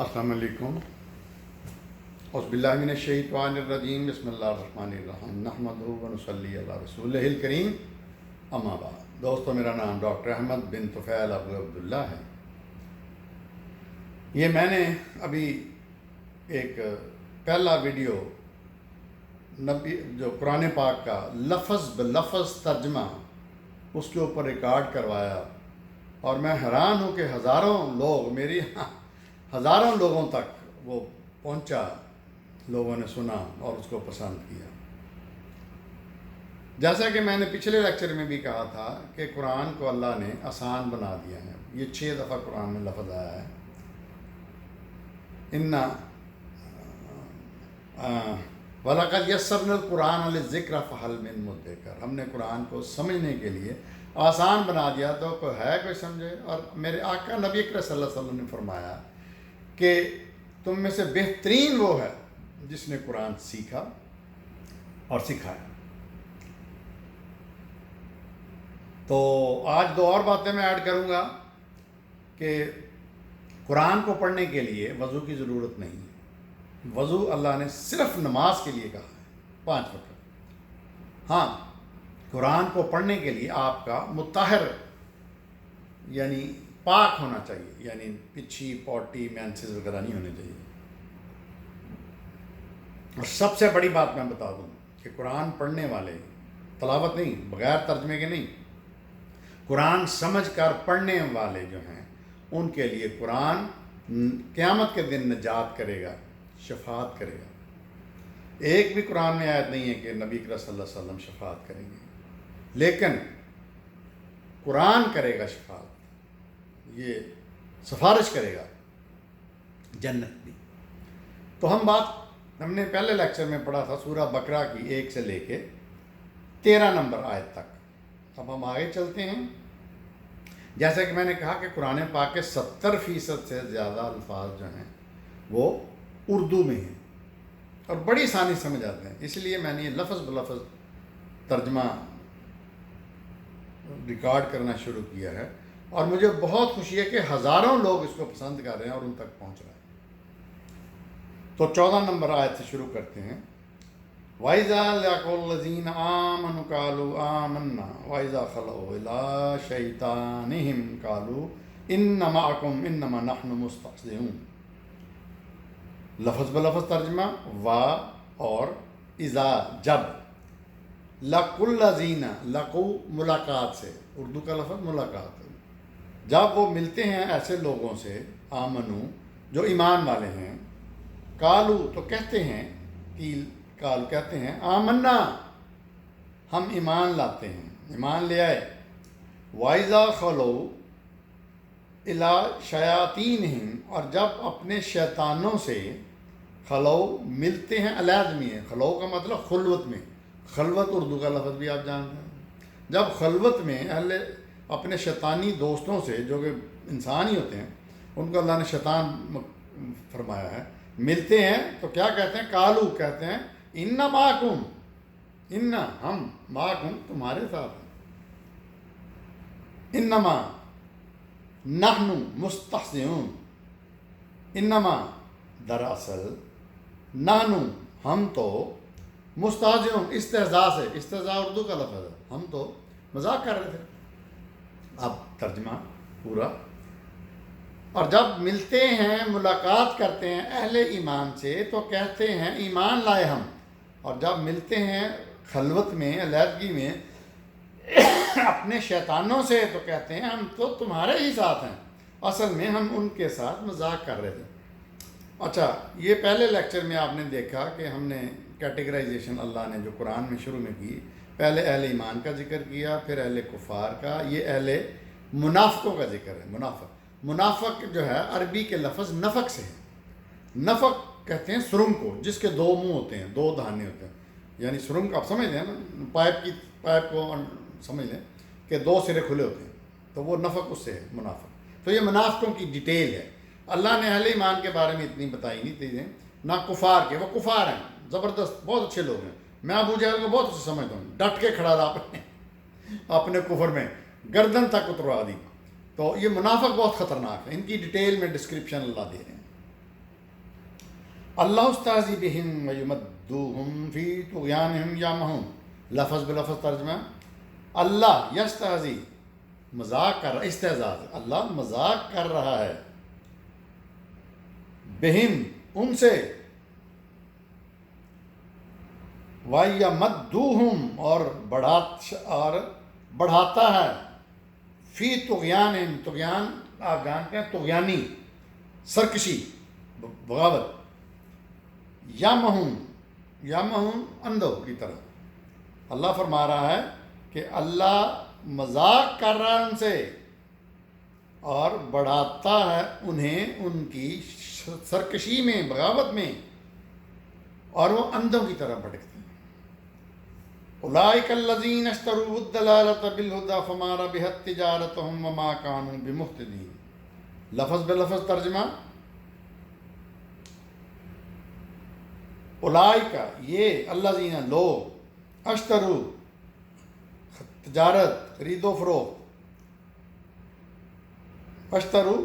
السلام علیکم اعوذ باللہ من الشیطان الرجیم بسم اللہ الرحمن الرحیم نحمدہ و نصلی علی رسولہ الکریم اما بعد۔ دوستو، میرا نام ڈاکٹر احمد بن طفیل ابو عبداللہ ہے۔ یہ میں نے ابھی ایک پہلا ویڈیو نبی جو قرآن پاک کا لفظ بلفظ ترجمہ اس کے اوپر ریکارڈ کروایا، اور میں حیران ہوں کہ ہزاروں لوگوں تک وہ پہنچا، لوگوں نے سنا اور اس کو پسند کیا۔ جیسا کہ میں نے پچھلے لیکچر میں بھی کہا تھا کہ قرآن کو اللہ نے آسان بنا دیا ہے۔ یہ 6 دفعہ قرآن میں لفظ آیا ہے۔ وَلَقَدْ يَسَّرْنَا الْقُرْآنَ لِلذِّكْرِ فَهَلْ مِن مُدَّكِرٍ، ہم نے قرآن کو سمجھنے کے لیے آسان بنا دیا، تو کوئی سمجھے۔ اور میرے آقا نبی اکرم صلی اللہ علیہ وسلم نے فرمایا کہ تم میں سے بہترین وہ ہے جس نے قرآن سیکھا اور سکھایا۔ تو آج 2 اور باتیں میں ایڈ کروں گا کہ قرآن کو پڑھنے کے لیے وضو کی ضرورت نہیں ہے۔ وضو اللہ نے صرف نماز کے لیے کہا ہے، 5 وقت۔ ہاں، قرآن کو پڑھنے کے لیے آپ کا مطہر یعنی پاک ہونا چاہیے، یعنی پچھی پوٹی مینسز وغیرہ نہیں ہونے چاہیے۔ اور سب سے بڑی بات میں بتا دوں کہ قرآن پڑھنے والے تلاوت نہیں، بغیر ترجمے کے نہیں، قرآن سمجھ کر پڑھنے والے جو ہیں ان کے لیے قرآن قیامت کے دن نجات کرے گا، شفاعت کرے گا۔ ایک بھی قرآن میں آیت نہیں ہے کہ نبی اکرم صلی اللہ علیہ وسلم شفاعت کریں گے، لیکن قرآن کرے گا شفاعت، یہ سفارش کرے گا جنت بھی۔ تو ہم نے پہلے لیکچر میں پڑھا تھا سورہ بقرہ کی 1 سے لے کے 13 نمبر آیت تک۔ اب ہم آگے چلتے ہیں۔ جیسا کہ میں نے کہا کہ قرآن پاک کے 70% سے زیادہ الفاظ جو ہیں وہ اردو میں ہیں اور بڑی آسانی سمجھ آتے ہیں، اس لیے میں نے یہ لفظ بلفظ ترجمہ ریکارڈ کرنا شروع کیا ہے، اور مجھے بہت خوشی ہے کہ ہزاروں لوگ اس کو پسند کر رہے ہیں اور ان تک پہنچ رہے ہیں۔ تو 14 نمبر آیت سے شروع کرتے ہیں۔ وَإِذَا لَقُوا الَّذِينَ آمَنُوا قَالُوا آمَنَّا وَإِذَا خَلَوْا إِلَىٰ شَيْطَانِهِمْ قَالُوا إِنَّ مَعَكُمْ إِنَّمَا نَحْنُ مُسْتَهْزِئُونَ۔ لفظ بلفظ ترجمہ وا اور اذا جب، لَقُوا الَّذِينَ، لَقُوا ملاقات سے، اردو کا لفظ ملاقات ہے، جب وہ ملتے ہیں ایسے لوگوں سے، آمنو جو ایمان والے ہیں، کالو تو کہتے ہیں، کالو کہتے ہیں، آمنا ہم ایمان لاتے ہیں، ایمان لے آئے، وَإِذَا خَلَوْا إِلَىٰ شَيَاطِینِهِمْ، اور جب اپنے شیطانوں سے، خلو ملتے ہیں، علیحدگی ہے، خلو کا مطلب خلوت میں، خلوت اردو کا لفظ بھی آپ جانتے ہیں۔ جب خلوت میں اپنے شیطانی دوستوں سے، جو کہ انسان ہی ہوتے ہیں، ان کو اللہ نے شیطان فرمایا ہے، ملتے ہیں تو کیا کہتے ہیں؟ کالو کہتے ہیں، اِنَّ مَعَكُمْ، اِنَّ ہم، مَعَكُمْ تمہارے ساتھ ہیں، اِنَّمَا نَحْنُ مُسْتَهْزِئُونَ، اِنَّمَا دراصل، نَحْنُ ہم تو، مستہزئون استہزاء سے، استہزاء اردو کا لفظ ہے، ہم تو مذاق کر رہے تھے۔ اب ترجمہ پورا۔ اور جب ملتے ہیں، ملاقات کرتے ہیں اہل ایمان سے تو کہتے ہیں ایمان لائے ہم، اور جب ملتے ہیں خلوت میں، علیحدگی میں اپنے شیطانوں سے تو کہتے ہیں ہم تو تمہارے ہی ساتھ ہیں، اصل میں ہم ان کے ساتھ مذاق کر رہے تھے۔ اچھا، یہ پہلے لیکچر میں آپ نے دیکھا کہ ہم نے کیٹیگرائزیشن اللہ نے جو قرآن میں شروع میں کی، پہلے اہل ایمان کا ذکر کیا، پھر اہل کفار کا، یہ اہل منافقوں کا ذکر ہے۔ منافق جو ہے عربی کے لفظ نفق سے ہے۔ نفق کہتے ہیں سرنگ کو، جس کے 2 منہ ہوتے ہیں، 2 دھانے ہوتے ہیں، یعنی سرنگ آپ سمجھ لیں نا، پائپ کو سمجھ لیں کہ 2 سرے کھلے ہوتے ہیں، تو وہ نفق اس سے ہے، منافق۔ تو یہ منافقوں کی ڈیٹیل ہے۔ اللہ نے اہل ایمان کے بارے میں اتنی بتائی نہیں چیزیں، نہ کفار کے، وہ کفار ہیں، زبردست، بہت اچھے لوگ ہیں، میں ابو جہل کو بہت اچھے سمجھتا ہوں، ڈٹ کے کھڑا رہا اپنے کفر میں، گردن تک اتروا دی۔ تو یہ منافق بہت خطرناک ہے، ان کی ڈیٹیل میں ڈسکرپشن اللہ دے رہے ہیں۔ اللہ استاذی بہم ویمدوہم فی طغیانہم یعمہون، لفظ بلفظ ترجمہ، اللہ یستہزی مذاق کر رہا، استہزاء اللہ مذاق کر رہا ہے، بہم ان سے، وَيَمَدُّوهُمْ اور بڑھاتا ہے، فی طغیان، طغیان آپ جانتے ہیں طغیانی، سرکشی، بغاوت، یامہون اندھوں کی طرح۔ اللہ فرما رہا ہے کہ اللہ مذاق کر رہا ہے ان سے اور بڑھاتا ہے انہیں ان کی سرکشی میں، بغاوت میں، اور وہ اندھوں کی طرح بھٹکتے ہیں۔ اولئک الذین اشتروا الضلالۃ بالہدی فما ربحت تجارتہم وما کانوا بمہتدین، لفظ بلفظ ترجمہ، اولئک یہ، الذین لوگ، اشترو تجارت، خرید و فروخت، اشترو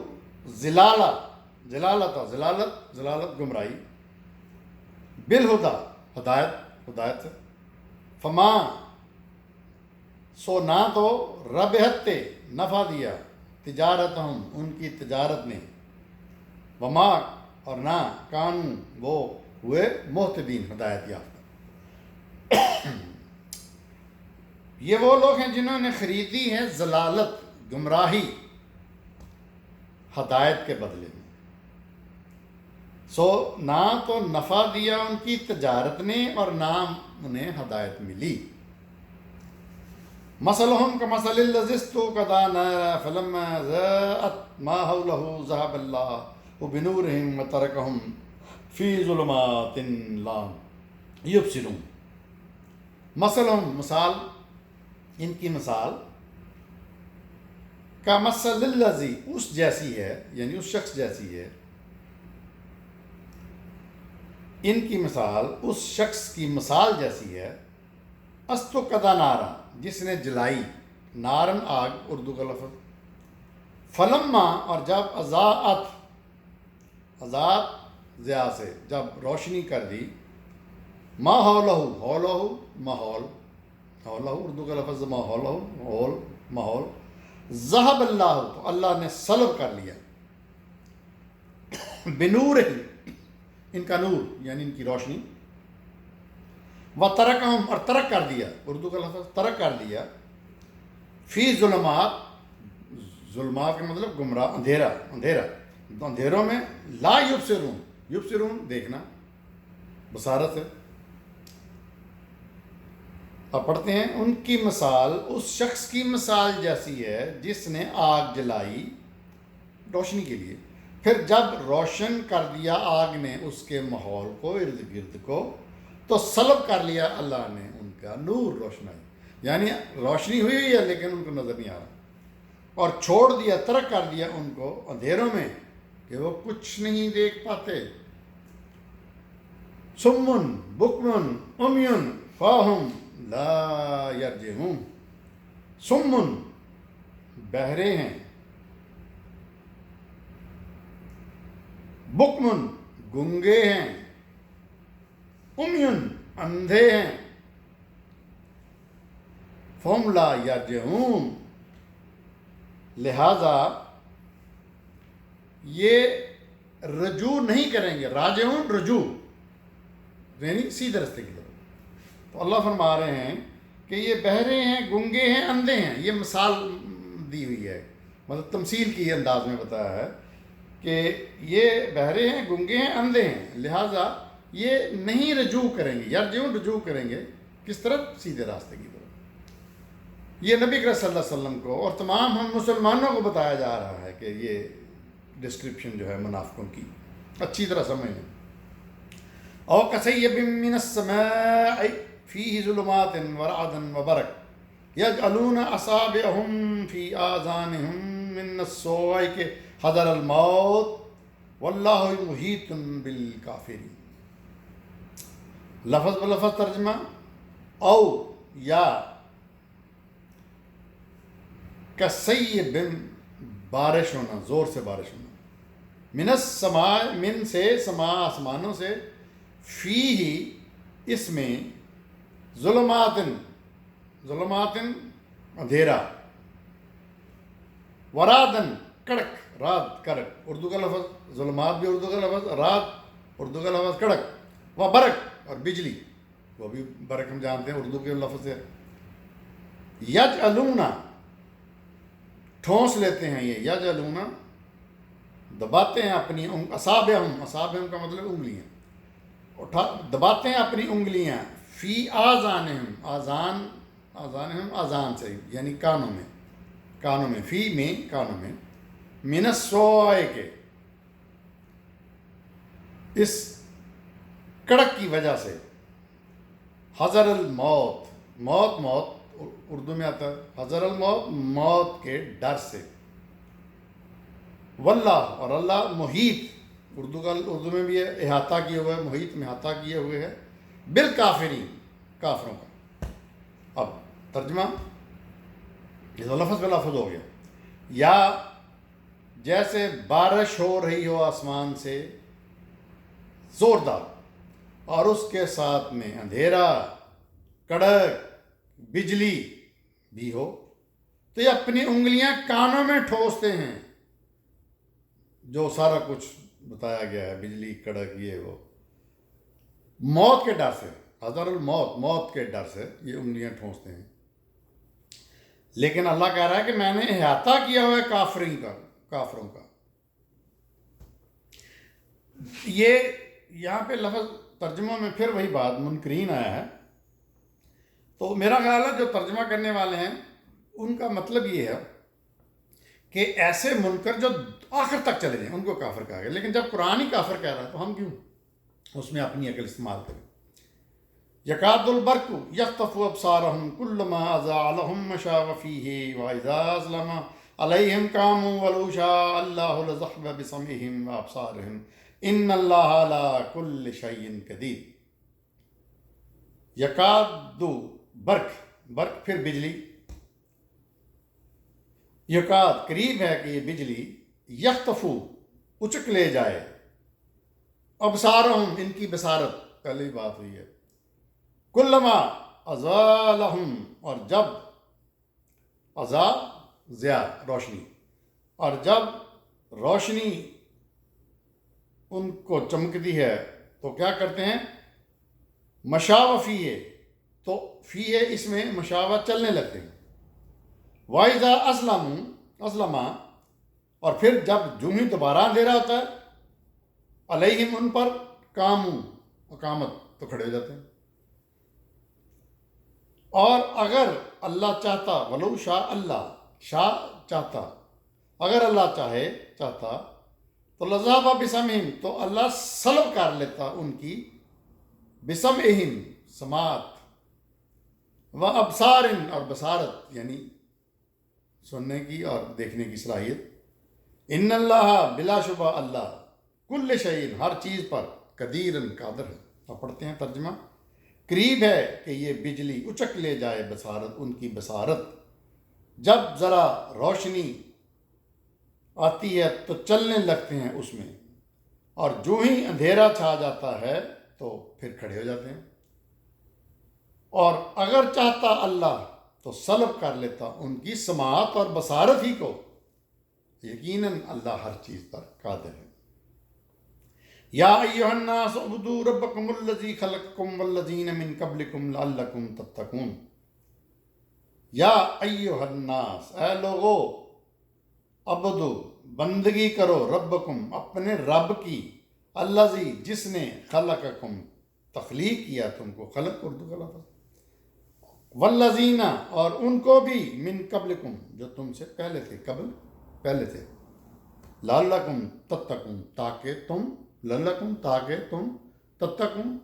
ضلالت گمراہی، بالہدی ہدایت سے، فما سو نہ تو ربحت نفع دیا، تجارتہم ان کی تجارت نے، وما اور نہ، کانوا وہ ہوئے، مہتدین ہدایت یافتہ۔ یہ وہ لوگ ہیں جنہوں نے خریدی ہے ضلالت، گمراہی، ہدایت کے بدلے میں، سو نہ تو نفع دیا ان کی تجارت نے اور نہ انہیں ہدایت ملی۔ مثلہم کمثل الذی استوقد نارا فلما ضاءت ما حولہ ذہب اللہ بنورہم وترکہم فی ظلمات لا یبصرون۔ مثلہم مثال، ان کی مثال، کمثل الذی اس جیسی ہے، یعنی اس شخص جیسی ہے، ان کی مثال اس شخص کی مثال جیسی ہے، استوقد نارا جس نے جلائی، نارن آگ، اردو کا لفظ، فلما اور جب اضاءت ضیاء سے جب روشنی کر دی، ما حولہ ماحول، حولہ اردو کا لفظ ماحول، ذہب اللہ تو اللہ نے سلب کر لیا، بنور ان کا نور یعنی ان کی روشنی، وترکہم اور ترک کر دیا، اردو کا لفظ ترک کر دیا، فی ظلمات، ظلمات کا مطلب گمراہ، اندھیرا، اندھیروں میں، لا یبصرون دیکھنا، بصارت ہے۔ اب پڑھتے ہیں، ان کی مثال اس شخص کی مثال جیسی ہے جس نے آگ جلائی روشنی کے لیے، پھر جب روشن کر دیا آگ نے اس کے ماحول کو، ارد گرد کو، تو سلب کر لیا اللہ نے ان کا نور، روشنائی، یعنی روشنی ہوئی ہے لیکن ان کو نظر نہیں آ رہا، اور چھوڑ دیا، ترک کر دیا ان کو اندھیروں میں کہ وہ کچھ نہیں دیکھ پاتے۔ سمن بکمن عمیٌ فاہم لا یرجعون، سمن بہرے ہیں، بکمن گنگے ہیں، عمیٌ اندھے ہیں، فہم لا یرجعون لہذا یہ رجوع نہیں کریں گے، راجعون رجوع یعنی سیدھے رستے کی طرف۔ تو اللہ فرما رہے ہیں کہ یہ بہرے ہیں، گنگے ہیں، اندھے ہیں، یہ مثال دی ہوئی ہے، مطلب تمثیل کی انداز میں بتایا ہے کہ یہ بہرے ہیں، گنگے ہیں، اندھے ہیں، لہٰذا یہ نہیں رجوع کریں گے، یرجعون رجوع کریں گے، کس طرف؟ سیدھے راستے کی طرف۔ یہ نبی کریم صلی اللہ علیہ وسلم کو اور تمام ہم مسلمانوں کو بتایا جا رہا ہے کہ یہ ڈسکرپشن جو ہے منافقوں کی اچھی طرح سمجھ لیں۔ او کصیب من السماء فیہ ظلمات ورعد وبرق یجعلون اصابعهم فی آذانهم من الصواعق حذر الموت واللہ محیط بالکافرین، لفظ بلفظ ترجمہ، او یا کصیب بارش ہونا، زور سے بارش ہونا، من السماء، من سے، سما آسمانوں سے، فی ہی اس میں، ظلماتن، ظلماتن اندھیرا، ورادن کڑک، رات کڑک، اردو کا لفظ، ظلمات بھی اردو کا لفظ، رات اردو کا لفظ، کڑک، و برق اور بجلی، وہ بھی برق ہم جانتے ہیں اردو کے لفظ سے، یجعلونا ٹھونس لیتے ہیں، یہ یجعلونا دباتے ہیں اپنی اصابعہم، اصابعہم کا مطلب انگلیاں، دباتے ہیں اپنی انگلیاں، فی آذانہم، آذان، آذانہم آذان سے یعنی کانوں میں، کانوں میں، فی میں کانوں میں، من الصواع کے اس کڑک کی وجہ سے، حذر الموت، موت، موت اردو میں آتا ہے، حذر الموت موت کے ڈر سے، واللہ اور اللہ محیط، اردو میں بھی ہے احاطہ کیے ہوئے، محیط میں احاطہ کیے ہوئے ہے، بالکافرین کافروں کا۔ اب ترجمہ، یہ تو لفظ پہ لفظ ہو گیا، یا جیسے بارش ہو رہی ہو آسمان سے زوردار، اور اس کے ساتھ میں اندھیرا، کڑک، بجلی بھی ہو، تو یہ اپنی انگلیاں کانوں میں ٹھوستے ہیں، جو سارا کچھ بتایا گیا ہے، بجلی، کڑک، یہ وہ، موت کے ڈر سے، حذر الموت، موت کے ڈر سے یہ انگلیاں ٹھونستے ہیں۔ لیکن اللہ کہہ رہا ہے کہ میں نے احاطہ کیا ہوا ہے کافروں کا۔ یہ یہاں پہ لفظ ترجمہ میں پھر وہی بات، منکرین آیا ہے، تو میرا خیال ہے جو ترجمہ کرنے والے ہیں ان کا مطلب یہ ہے کہ ایسے منکر جو آخر تک چلے جائیں ان کو کافر کہا گیا، لیکن جب قرآن ہی کافر کہہ رہا ہے تو ہم کیوں اس میں اپنی عقل استعمال کریں۔ یکاد البرق یخطف ابصارہم کلما اضاء لہم مشاء فیہ واذا اظلم علیہم قاموا ولو شاء اللہ لذہب بسمعہم وابصارہم ان اللہ علی کل شیء قدیر۔ یکاد، برق، برق پھر بجلی، یکاد قریب ہے کہ یہ بجلی، یخطفو اچک لے جائے، ابصارہم ان کی بصارت، پہلے ہی بات ہوئی ہے، کلما اضاء لہم اور جب، اضاء ضیاء روشنی، اور جب روشنی ان کو چمکتی ہے تو کیا کرتے ہیں، مشاء فیہ، تو فیہ اس میں مشاء چلنے لگتے ہیں، وَإِذَا أَظْلَمَا اور پھر جب جو ہی دوبارہ اندھیرا ہوتا ہے، علیہم ان پر، قاموا اقامت تو کھڑے ہو جاتے ہیں۔ اور اگر اللہ چاہتا، ولو شاء اللہ، شاء چاہتا، اگر اللہ چاہتا تو لذہب بسمعہم تو اللہ سلب کر لیتا ان کی، بسمعہم سماعت، و ابصار اور بصارت یعنی سننے کی اور دیکھنے کی صلاحیت، ان اللہ بلا شبہ اللہ، کل شیء ہر چیز پر، قدیر قادر ہے۔ اب پڑھتے ہیں ترجمہ، قریب ہے کہ یہ بجلی اچک لے جائے بصارت ان کی بصارت، جب ذرا روشنی آتی ہے تو چلنے لگتے ہیں اس میں، اور جو ہی اندھیرا چھا جاتا ہے تو پھر کھڑے ہو جاتے ہیں، اور اگر چاہتا اللہ تو سلب کر لیتا ان کی سماعت اور بصارت ہی کو، یقیناً اللہ ہر چیز پر قادر ہے۔ یا ایھا الناس اعبدوا ربکم الذی خلقکم والذین من قبلکم لعلکم تتقون۔ یا ایھا الناس، اے لوگو، عبدو بندگی کرو، ربکم اپنے رب کی، الذی جس نے، خلقکم تخلیق کیا تم کو، خلق اردو کا لفظ، والذین اور ان کو بھی، من قبلکم جو تم سے پہلے تھے، قبل پہلے تھے، لعلکم تتقون تاکہ تم تتقون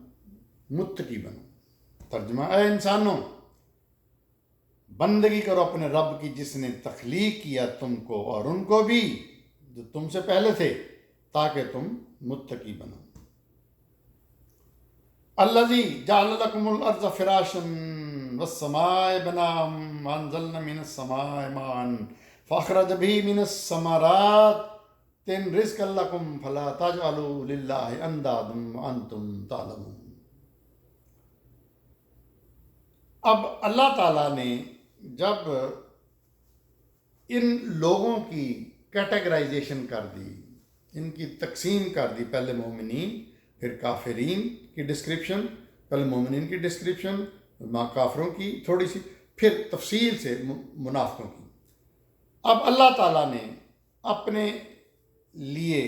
متقی بنو۔ ترجمہ، اے انسانوں بندگی کرو اپنے رب کی جس نے تخلیق کیا تم کو اور ان کو بھی جو تم سے پہلے تھے، تاکہ تم متقی بنو۔ الذی جعل لکم الارض فراشا والسماء بناء وانزلنا من السماء ماء فاخرج به من الثمرات تن رزق لکم فلا تجعلوا للہ اندادا وانتم تعلمون۔ اب اللہ تعالیٰ نے جب ان لوگوں کی کیٹیگرائزیشن کر دی، ان کی تقسیم کر دی، پہلے مومنین پھر کافرین کی ڈسکرپشن، پہلے مومنین کی ڈسکرپشن، کافروں کی تھوڑی سی، پھر تفصیل سے منافقوں کی، اب اللہ تعالیٰ نے اپنے لیے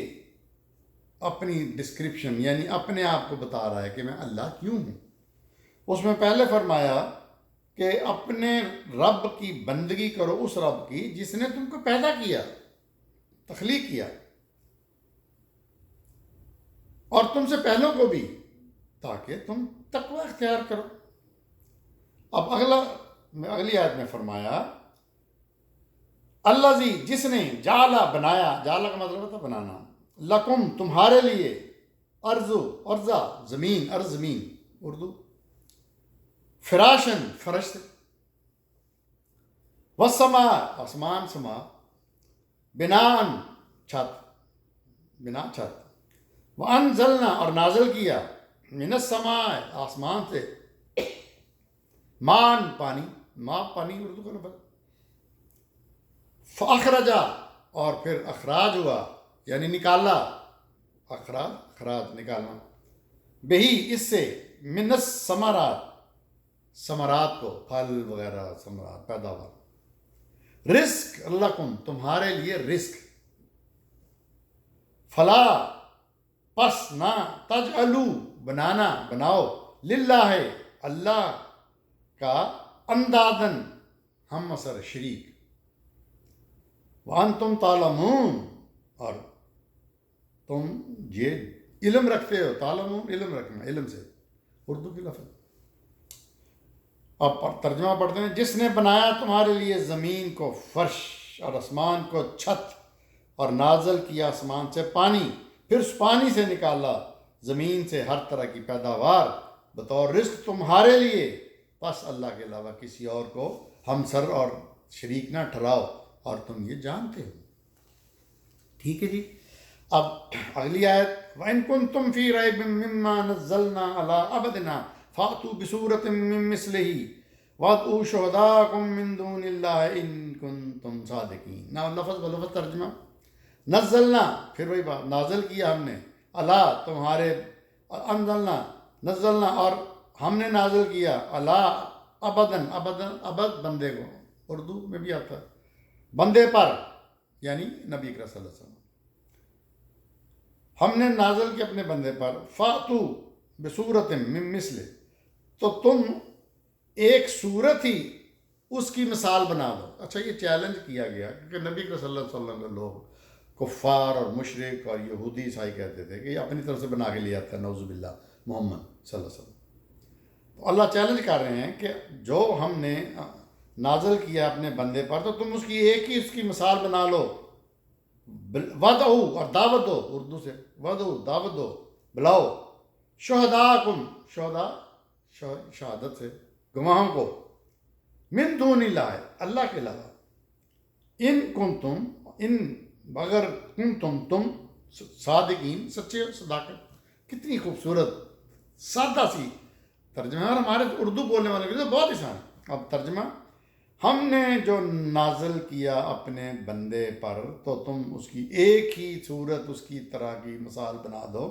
اپنی ڈسکرپشن یعنی اپنے آپ کو بتا رہا ہے کہ میں اللہ کیوں ہوں۔ اس میں پہلے فرمایا کہ اپنے رب کی بندگی کرو، اس رب کی جس نے تم کو پیدا کیا، تخلیق کیا، اور تم سے پہلوں کو بھی، تاکہ تم تقوی اختیار کرو۔ اب اگلی آیت میں فرمایا الذی، جس نے جعل، بنایا، جعل کا مطلب ہوتا ہے بنانا، لکم، تمہارے لیے، ارضا، زمین، ارض زمین اردو، فراشن، فرش سے، والسماء، آسمان، سما، بنان، چھت، بنا چھت، وانزلنا، اور نازل کیا، من السماء، آسمان سے، مان، پانی، ماں پانی اردو کا لفظ، فاخرجا، اور پھر اخراج ہوا یعنی نکالا، اخراج نکالنا، بہی، اس سے، من الثمرات، ثمرات کو، پھل وغیرہ، ثمرات، پیداوار، رزق لکم، تمہارے لیے رزق، فلا، پس نہ، تجعلوا، بنانا، بناؤ، للہ، اللہ کا، اندادن، ہم مثر، شریک، وانتم تعلمون، اور تم یہ علم رکھتے ہو، تعلمون، علم رکھنا، علم سے، اردو کی لفظ۔ اب ترجمہ پڑھتے ہیں، جس نے بنایا تمہارے لیے زمین کو فرش اور آسمان کو چھت، اور نازل کیا آسمان سے پانی، پھر اس پانی سے نکالا زمین سے ہر طرح کی پیداوار بطور رزق تمہارے لیے، بس اللہ کے علاوہ کسی اور کو ہمسر اور شریک نہ ٹھہراؤ، اور تم یہ جانتے ہو۔ ٹھیک ہے جی۔ اب اگلی آیت، وَإِن كُنتُمْ فِي رَيْبٍ مِّمَّا نَزَّلْنَا عَلَىٰ عَبْدِنَا فَأْتُوا بِسُورَةٍ مِّن مِّثْلِهِ وَادْعُوا شُهَدَاءَكُم مِّن دُونِ اللَّهِ إِن كُنتُمْ صَادِقِينَ۔ نا لفظ بلفظ ترجمہ، نزلنا، پھر وہی بات، نازل کیا ہم نے، اللہ تمہارے، انزلنا، نزلنا، اور ہم نے نازل کیا، اللہ ابدن، ابد بندے کو، اردو میں بھی آتا ہے، بندے پر، یعنی نبی کریم صلی اللہ علیہ وسلم، ہم نے نازل کیا اپنے بندے پر، فاتو بصورت من مثل، تو تم ایک صورت ہی اس کی مثال بنا دو۔ اچھا، یہ چیلنج کیا گیا کیونکہ نبی کریم صلی اللہ علیہ وسلم کے لوگ کفار اور مشرک اور یہودی عیسائی کہتے تھے کہ یہ اپنی طرف سے بنا کے لے آتا ہے، نعوذ باللہ، محمد صلی اللہ علیہ وسلم۔ تو اللہ چیلنج کر رہے ہیں کہ جو ہم نے نازل کیا اپنے بندے پر، تو تم اس کی ایک ہی اس کی مثال بنا لو، ودعو، اور دعوت دو، اردو سے ودعو، دعوت دو، بلاؤ، شہداءکم، شہداء شہادت سے، گواہوں کو، من دون اللہ، اللہ کے علاوہ، ان کنتم، ان اگر کنتم، تم، صادقین، سچے ہو، صداقت، کتنی خوبصورت سادہ سی ترجمہ ہے، اور ہمارے اردو بولنے والے کے لیے بہت آسان ہے۔ اب ترجمہ، ہم نے جو نازل کیا اپنے بندے پر، تو تم اس کی ایک ہی صورت، اس کی طرح کی مثال بنا دو،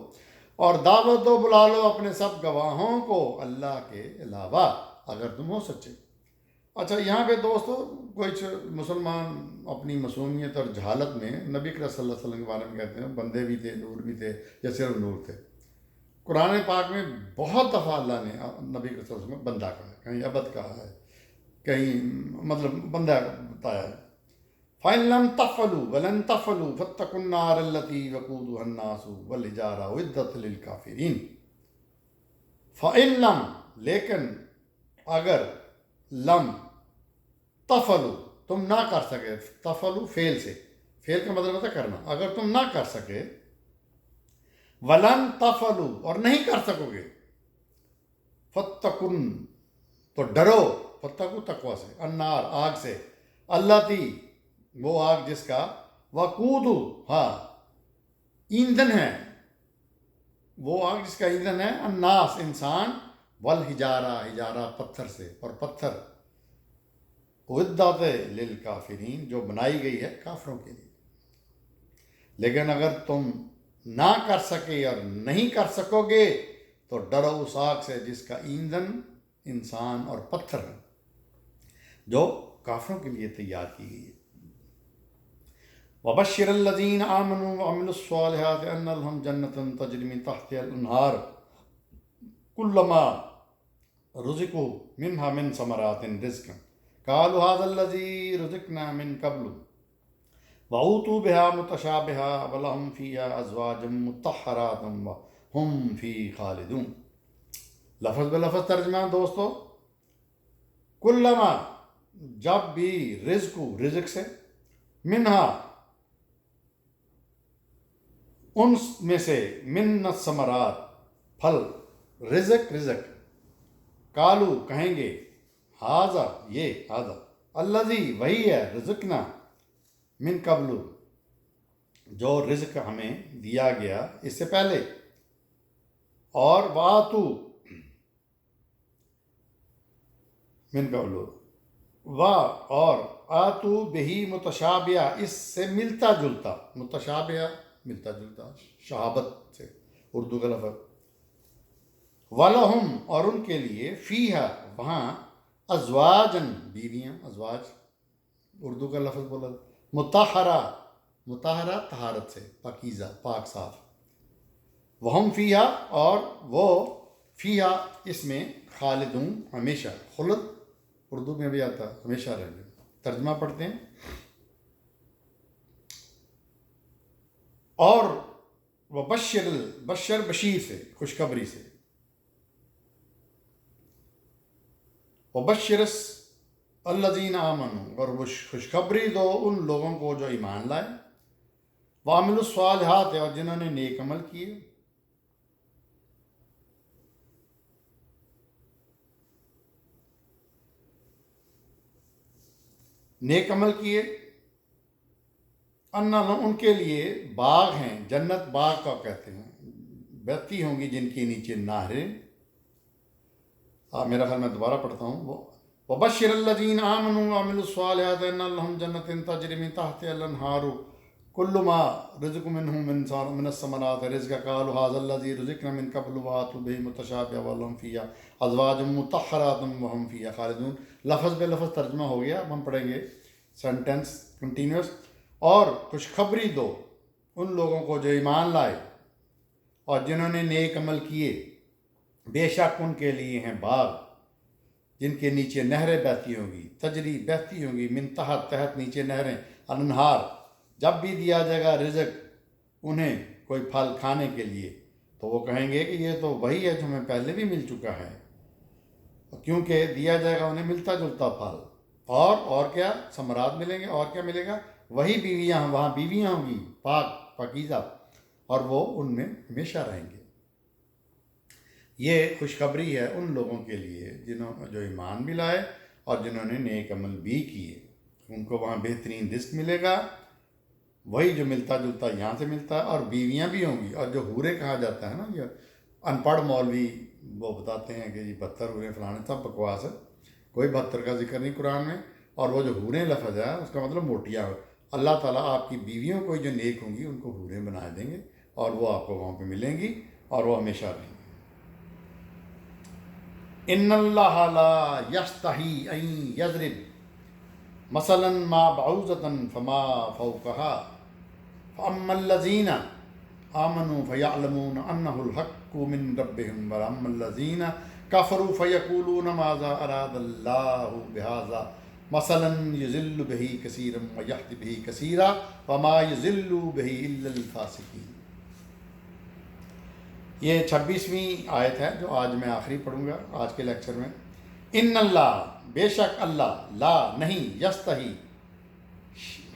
اور دعوت دو، بلا لو اپنے سب گواہوں کو اللہ کے علاوہ، اگر تم ہو سچے۔ اچھا، یہاں پہ دوستو کچھ مسلمان اپنی معصومیت اور جہالت میں نبی کریم صلی اللہ علیہ وسلم کے بارے میں کہتے ہیں بندے بھی تھے، نور بھی تھے، یا صرف نور تھے۔ قرآن پاک میں بہت دفعہ اللہ نے نبی کریم صلی اللہ علیہ وسلم کو بندہ کہا ہے، کہیں عبد کہا ہے، کہیں مطلب بندہ بتایا ہے۔ فَإِن لَمْ تَفْعَلُوا وَلَن تَفْعَلُوا فَاتَّقُوا النَّارَ الَّتِي وَقُودُهَا النَّاسُ وَالْحِجَارَةُ أُعِدَّتْ لِلْكَافِرِينَ۔ فَإِن لَمْ، لیکن اگر، لم، تفعلوا، تم نہ کر سکے، تفعلوا فعل سے، فعل کا مطلب ہوتا ہے کرنا، اگر تم نہ کر سکے، ولن تفعلوا، اور نہیں کر سکو گے، فَاتَّقُوا، تو ڈرو، فتقو، تقوی سے، النار، آگ سے، اللہ تی، وہ آگ جس کا، وقود، ہاں، ایندھن ہے، وہ آگ جس کا ایندھن ہے الناس انسان، والحجارہ حجارہ پتھر سے، اور پتھر اعدت للکافرین جو بنائی گئی ہے کافروں کے لیے۔ لیکن اگر تم نہ کر سکے اور نہیں کر سکو گے تو ڈرو اس آگ سے جس کا ایندھن انسان اور پتھر ہے، جو کافروں کے لیے تیار کی گئی ہے۔ وَبَشِّرِ الَّذِينَ آمَنُوا وَعَمِلُوا الصَّالِحَاتِ أَنَّ لَهُمْ جَنَّةً تَجْرِي مِن تَحْتِهَا الْأَنْهَارُ كُلَّمَا رُزِقُوا مِنْهَا مِن ثَمَرَاتٍ رِزْقًا قَالُوا هَذَا الَّذِي رُزِقْنَا مِن قَبْلُ وَأُوتُوا بِهَا مُتَشَابِهًا وَلَهُمْ فِيهَا أَزْوَاجٌ مُطَهَّرَةٌ وَهُمْ فِيهِ خَالِدُونَ۔ لفظ بلفظ ترجمہ دوستو، کلما جب بھی رزق سے، منہا ان میں سے، من الثمرات پھل، رزق قالو کہیں گے، ہاذا یہ، ہاذا الذی وہی ہے، رزقنا من قبل جو رزق ہمیں دیا گیا اس سے پہلے، اور واتو من قبل اور آتو بہی متشابہ اس سے ملتا جلتا، متشابہ ملتا جلتا، شہابت سے اردو کا لفظ، وَلَهُمْ اور ان کے لیے، فیہا وہاں، ازواجن بیویاں، ازواج اردو کا لفظ بولا، مطہرہ طہارت سے، پاکیزہ پاک صاف، وہم فیہا اور وہ فیہا اس میں، خالدون ہمیشہ، خلد اردو میں بھی آتا ہمیشہ رہنے۔ ترجمہ پڑھتے ہیں، اور وہ بشر بشیر سے، خوشخبری سے، وبشر الذین آمنوا اور وہ خوشخبری دو ان لوگوں کو جو ایمان لائے، وعملوا الصالحات اور جنہوں نے نیک عمل کیے، نیک عمل کیے، ان کے لیے باغ ہیں، جنت باغ کا کہتے ہیں، بہتی ہوں گی جن کے نیچے نہریں۔ میرا خیال میں دوبارہ پڑھتا ہوں، وہ وبشر الذین آمنوا وعملوا الصالحات ان لهم جنۃ تجری من تحتها الانہار کل ما رزق منہ من الثمرات رزقا قالوا هذا الذی رزقنا من قبل واتوا به متشابہا ولهم فیہا ازواج مطہرات وهم فیہا خالدون۔ لفظ بے لفظ ترجمہ ہو گیا، اب ہم پڑھیں گے سینٹینس کنٹینیوس۔ اور خوشخبری دو ان لوگوں کو جو ایمان لائے اور جنہوں نے نیک عمل کیے، بے شک ان کے لیے ہیں باغ جن کے نیچے نہریں بہتی ہوں گی، تجری بہتی ہوں گی، من تحت نیچے نہریں، انہار جب بھی دیا جائے گا رزق انہیں کوئی پھل کھانے کے لیے تو وہ کہیں گے کہ یہ تو وہی ہے جو ہمیں پہلے بھی مل چکا ہے، کیونکہ دیا جائے گا انہیں ملتا جلتا پھل، اور کیا ثمرات ملیں گے، اور کیا ملے گا، وہی بیویاں، وہاں بیویاں ہوں گی پاکیزہ، اور وہ ان میں ہمیشہ رہیں گے۔ یہ خوشخبری ہے ان لوگوں کے لیے جو ایمان بھی لائے اور جنہوں نے نیک عمل بھی کیے، ان کو وہاں بہترین رزق ملے گا، وہی جو ملتا جلتا یہاں سے ملتا ہے، اور بیویاں بھی ہوں گی، اور جو حوریں کہا جاتا ہے نا، یہ ان پڑھ مولوی وہ بتاتے ہیں کہ یہ 72 حوریں فلانے، سب بکواس ہے، کوئی 72 کا ذکر نہیں قرآن میں، اور وہ جو حوریں لفظ ہے اس کا مطلب موٹیاں، اللہ تعالیٰ آپ کی بیویوں کو جو نیک ہوں گی ان کو حوریں بنا دیں گے، اور وہ آپ کو وہاں پہ ملیں گی اور وہ ہمیشہ رہیں گی۔ ان اللہ لا یستحی ان یضرب مثلا ما بعوضۃ فما فوقها فاما الذین آمنوا فیعلمون انہ الحق من ربہم واما الذین کفروا فیقولون ماذا اراد اللہ بہذا مثلا یضل بہ کثیرا ویہدی بہ کثیرا وما یضل بہ الا الفاسقین۔ یہ 26ویں آیت ہے جو آج میں آخری پڑھوں گا آج کے لیکچر میں۔ ان اللہ بے شک اللہ، لا نہیں، یستحی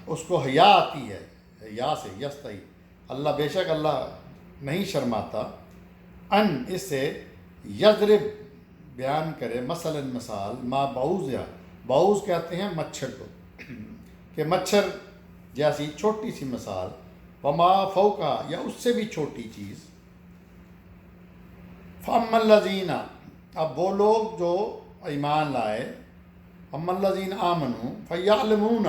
اس کو حیا آتی ہے، حیا سے یستحی، اللہ بے شک اللہ نہیں شرماتا، ان اس سے، یضرب بیان کرے، مثلا مثال، ما بعوض، یا بعوض کہتے ہیں مچھر کو، کہ مچھر جیسی چھوٹی سی مثال، وما فوقا یا اس سے بھی چھوٹی چیز، فَأَمَّا الَّذِينَ اب وہ لوگ جو ایمان لائے، اَمَّا الَّذِينَ آمَنُوا فَيَعْلَمُونَ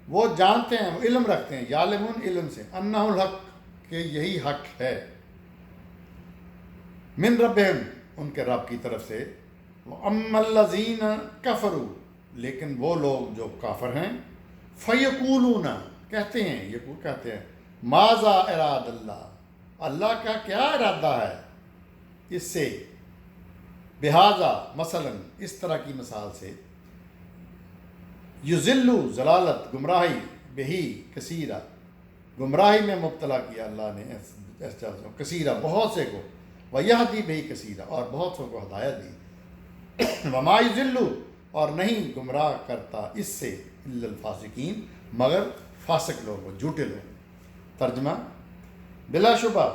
وہ جانتے ہیں، وہ علم رکھتے ہیں، یعلمون علم سے، اَنَّهُ الْحَقُّ کہ یہی حق ہے، من ربہم ان کے رب کی طرف سے، وَأَمَّا الَّذِينَ كَفَرُوا لیکن وہ لوگ جو کافر ہیں، فَيَقُولُونَ کہتے ہیں ماذا اراد اللہ، اللہ کا کیا ارادہ ہے اس سے، بہذا مثلا اس طرح کی مثال سے، یضل ضلالت گمراہی، بہی کثیرہ گمراہی میں مبتلا کیا اللہ نے کثیرہ بہت سے کو، ویہدی بہی کثیرہ اور بہت سے کو ہدایت دی، وما یضل اور نہیں گمراہ کرتا اس سے الا الفاسقین مگر فاسق لوگ، جھوٹے لوگ۔ ترجمہ، بلا شبہ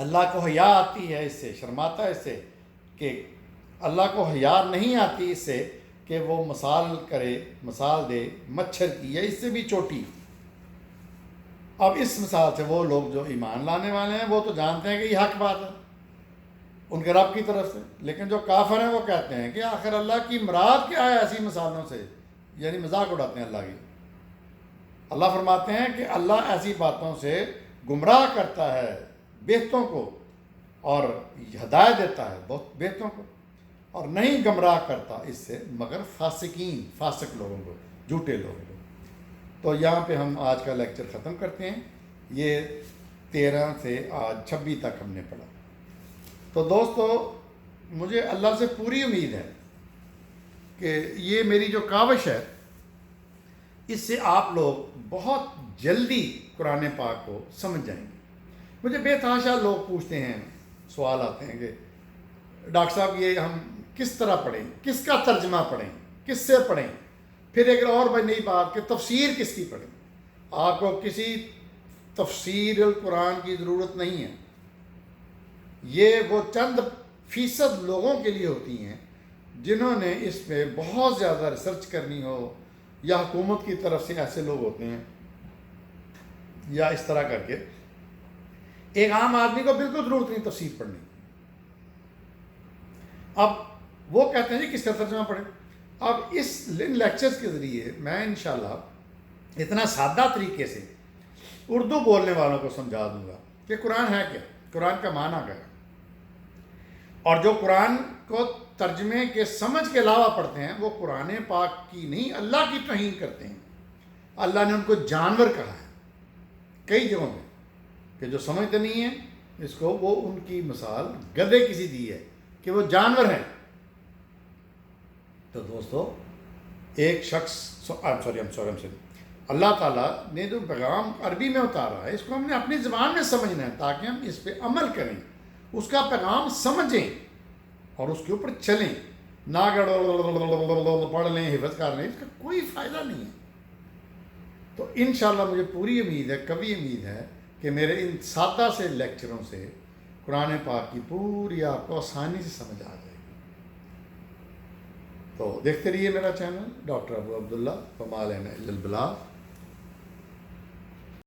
اللہ کو حیا آتی ہے اس سے، شرماتا ہے اس سے کہ اللہ کو حیا نہیں آتی اس سے کہ وہ مثال دے مچھر کی یا اس سے بھی چھوٹی۔ اب اس مثال سے وہ لوگ جو ایمان لانے والے ہیں وہ تو جانتے ہیں کہ یہ حق بات ہے ان کے رب کی طرف سے، لیکن جو کافر ہیں وہ کہتے ہیں کہ آخر اللہ کی مراد کیا ہے ایسی مثالوں سے، یعنی مذاق اڑاتے ہیں اللہ کی۔ اللہ فرماتے ہیں کہ اللہ ایسی باتوں سے گمراہ کرتا ہے بہتوں کو اور ہدایت دیتا ہے بہت بہتوں کو، اور نہیں گمراہ کرتا اس سے مگر فاسقین، فاسق لوگوں کو، جھوٹے لوگوں کو۔ تو یہاں پہ ہم آج کا لیکچر ختم کرتے ہیں، یہ 13 سے آج 26 تک ہم نے پڑھا۔ تو دوستو مجھے اللہ سے پوری امید ہے کہ یہ میری جو کاوش ہے اس سے آپ لوگ بہت جلدی قرآن پاک کو سمجھ جائیں گے۔ مجھے بے تحاشا لوگ پوچھتے ہیں، سوال آتے ہیں کہ ڈاکٹر صاحب یہ ہم کس طرح پڑھیں، کس کا ترجمہ پڑھیں، کس سے پڑھیں، پھر ایک اور بڑی نئی بات کہ تفسیر کس کی پڑھیں۔ آپ کو کسی تفسیر القرآن کی ضرورت نہیں ہے، یہ وہ چند فیصد لوگوں کے لیے ہوتی ہیں جنہوں نے اس پہ بہت زیادہ ریسرچ کرنی ہو، یا حکومت کی طرف سے ایسے لوگ ہوتے ہیں، یا اس طرح کر کے ایک عام آدمی کو بالکل ضرورت نہیں تفسیر پڑھنے۔ اب وہ کہتے ہیں جی کس کا ترجمہ پڑھیں۔ اب ان لیکچرز کے ذریعے میں انشاءاللہ اتنا سادہ طریقے سے اردو بولنے والوں کو سمجھا دوں گا کہ قرآن ہے کیا، قرآن کا معنی کیا ہے، اور جو قرآن کو ترجمے کے سمجھ کے علاوہ پڑھتے ہیں وہ قرآن پاک کی نہیں اللہ کی توہین کرتے ہیں۔ اللہ نے ان کو جانور کہا ہے کئی جگہوں میں، کہ جو سمجھتے نہیں ہیں اس کو، وہ ان کی مثال گدھے کسی دی ہے کہ وہ جانور ہیں۔ تو دوستو ایک شخص اللہ تعالیٰ نے جو پیغام عربی میں اتارا ہے اس کو ہم نے اپنی زبان میں سمجھنا ہے تاکہ ہم اس پہ عمل کریں، اس کا پیغام سمجھیں اور اس کے اوپر چلیں، نہ پڑھ لیں حفظ کر لیں، اس کا کوئی فائدہ نہیں ہے۔ تو انشاءاللہ مجھے پوری امید ہے، کبھی امید ہے کہ میرے ان سادہ سے لیکچروں سے قرآن پاک کی پوری آپ کو آسانی سے سمجھ آ جائے گی۔ تو دیکھتے رہیے میرا چینل ڈاکٹر ابو عبداللہ، وما علینا الا البلاغ۔